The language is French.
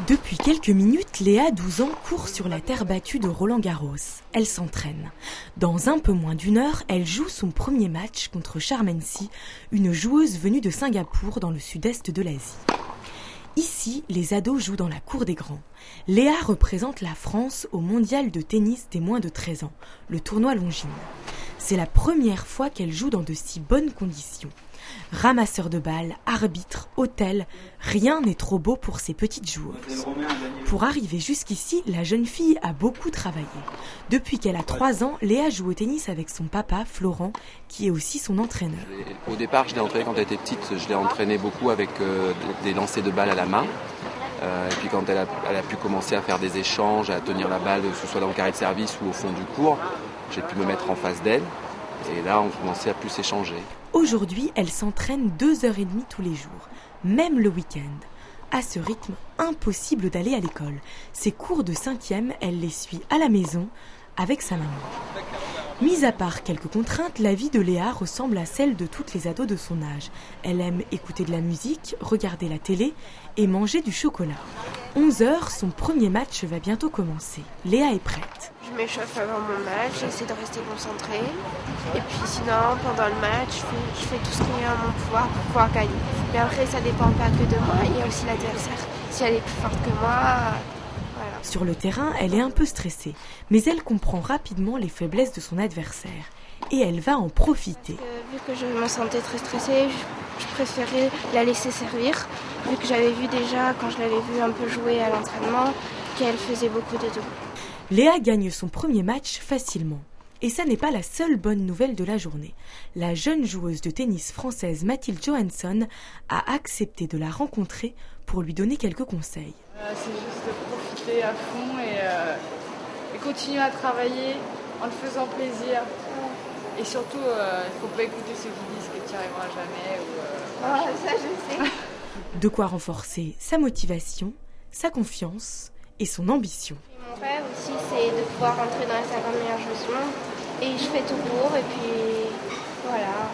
Depuis quelques minutes, Léa, 12 ans, court sur la terre battue de Roland-Garros. Elle s'entraîne. Dans un peu moins d'une heure, elle joue son premier match contre Charmensi, une joueuse venue de Singapour dans le sud-est de l'Asie. Ici, les ados jouent dans la cour des grands. Léa représente la France au mondial de tennis des moins de 13 ans, le tournoi Longines. C'est la première fois qu'elle joue dans de si bonnes conditions. Ramasseur de balles, arbitre, hôtel, rien n'est trop beau pour ces petites joueuses. Pour arriver jusqu'ici, la jeune fille a beaucoup travaillé. Depuis qu'elle a 3 ans, Léa joue au tennis avec son papa, Florent, qui est aussi son entraîneur. Au départ, je l'ai entraînée quand elle était petite, je l'ai entraînée beaucoup avec des lancers de balles à la main. Et puis quand elle a pu commencer à faire des échanges, à tenir la balle, que ce soit dans le carré de service ou au fond du court, j'ai pu me mettre en face d'elle. Et là, on commençait à plus échanger. Aujourd'hui, elle s'entraîne 2h30 tous les jours, même le week-end. À ce rythme, impossible d'aller à l'école. Ses cours de 5e, elle les suit à la maison avec sa maman. Mis à part quelques contraintes, la vie de Léa ressemble à celle de toutes les ados de son âge. Elle aime écouter de la musique, regarder la télé et manger du chocolat. 11h, son premier match va bientôt commencer. Léa est prête. Je m'échauffe avant mon match, j'essaie de rester concentrée. Et puis sinon, pendant le match, je fais tout ce qui est en mon pouvoir pour pouvoir gagner. Mais après, ça dépend pas que de moi, il y a aussi l'adversaire. Si elle est plus forte que moi, voilà. Sur le terrain, elle est un peu stressée, mais elle comprend rapidement les faiblesses de son adversaire. Et elle va en profiter. Vu que je me sentais très stressée, je préférais la laisser servir. Vu que j'avais vu déjà, quand je l'avais vue un peu jouer à l'entraînement, qu'elle faisait beaucoup de doubles. Léa gagne son premier match facilement. Et ça n'est pas la seule bonne nouvelle de la journée. La jeune joueuse de tennis française Mathilde Johansson a accepté de la rencontrer pour lui donner quelques conseils. C'est juste de profiter à fond et continuer à travailler en le faisant plaisir. Et surtout, il ne faut pas écouter ceux qui disent que tu n'y arriveras jamais. Ça, je sais. De quoi renforcer sa motivation, sa confiance et son ambition. Mon rêve aussi, c'est de pouvoir rentrer dans les 50 meilleures joueuses du monde. Et je fais tout pour, et puis voilà.